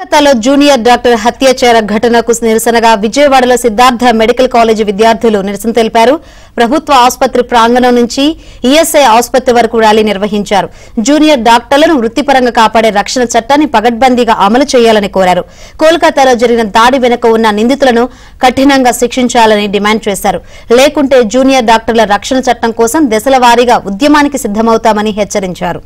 కోల్కతాలో junior doctor హత్యాచార ఘటనకు నిరసనగా విజయవాడలో సిద్ధార్థ మెడికల్ కాలేజీ విద్యార్థులు నిరసన తెలిపారు. ప్రభుత్వ ఆసుపత్రి ప్రాంగణం నుంచి ఈఎస్ఐ ఆసుపత్రి వరకు ర్యాలీ నిర్వహించారు. జూనియర్ డాక్టర్లను వృత్తిపరంగా కాపాడే రక్షణ చట్టాన్ని పగడ్బందీగా అమలు చేయాలని కోరారు. కోల్కతాలో జరిగిన దాడి వెనుక ఉన్న నిందితులను కఠినంగా శిక్షించాలని డిమాండ్ చేశారు. లేకుంటే జూనియర్ డాక్టర్ల రక్షణ చట్టం కోసం దశల వారీగా ఉద్యమానికి సిద్దమవుతామని హెచ్చరించారు.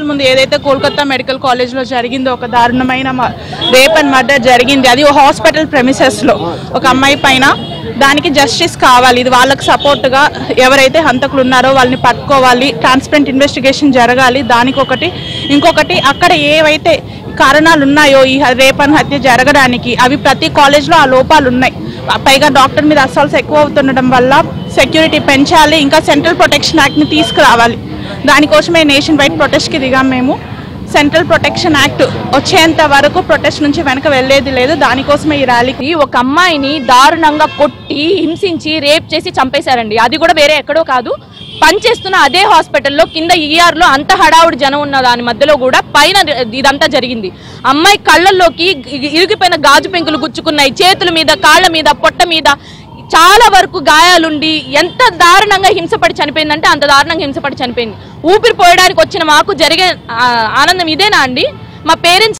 ముందు ఏదైతే కోల్కతా మెడికల్ కాలేజ్ లో జరిగిందో ఒక దారుణమైన రేప్ అండ్ మర్డర్ జరిగింది. అది హాస్పిటల్ ప్రెమిసెస్ లో ఒక అమ్మాయి పైన. దానికి జస్టిస్ కావాలి. ఇది వాళ్ళకి సపోర్ట్ గా ఎవరైతే హంతకులు ఉన్నారో వాళ్ళని పట్టుకోవాలి. ట్రాన్స్పరెంట్ ఇన్వెస్టిగేషన్ జరగాలి. దానికి ఒకటి. ఇంకొకటి, అక్కడ ఏవైతే కారణాలు ఉన్నాయో ఈ రేప్ అండ్ హత్య జరగడానికి అవి ప్రతి కాలేజ్ లో ఆ లోపాలు ఉన్నాయి. పైగా డాక్టర్ మీద అసాల్ట్స్ ఎక్కువ అవుతుండడం వల్ల సెక్యూరిటీ పెంచాలి. ఇంకా సెంట్రల్ ప్రొటెక్షన్ యాక్ట్ ని తీసుకురావాలి. దానికోసమే నేషన్ వైడ్ ప్రొటెస్ట్ కి దిగాం మేము. సెంట్రల్ ప్రొటెక్షన్ యాక్ట్ వచ్చేంత వరకు ప్రొటెస్ట్ నుంచి వెనక వెళ్లేది లేదు. దానికోసమే ఈ ర్యాలీకి. ఒక అమ్మాయిని దారుణంగా కొట్టి హింసించి రేప్ చేసి చంపేశారండి. అది కూడా వేరే ఎక్కడో కాదు, పనిచేస్తున్న అదే హాస్పిటల్లో కింద ఈఆర్ లో అంత హడావుడి జనం ఉన్న దాని మధ్యలో కూడా పైన ఇదంతా జరిగింది. అమ్మాయి కళ్ళల్లోకి ఇరిగిపోయిన గాజు పెంకులు గుచ్చుకున్నాయి. చేతుల మీద, కాళ్ళ మీద, పొట్ట మీద చాలా వరకు గాయాలుండి ఎంత దారుణంగా హింసపడి చనిపోయిందంటే అంత దారుణంగా హింసపడి చనిపోయింది. ఊపిరి పోయడానికి వచ్చిన మాకు జరిగే ఆనందం ఇదేనా అండి? మా పేరెంట్స్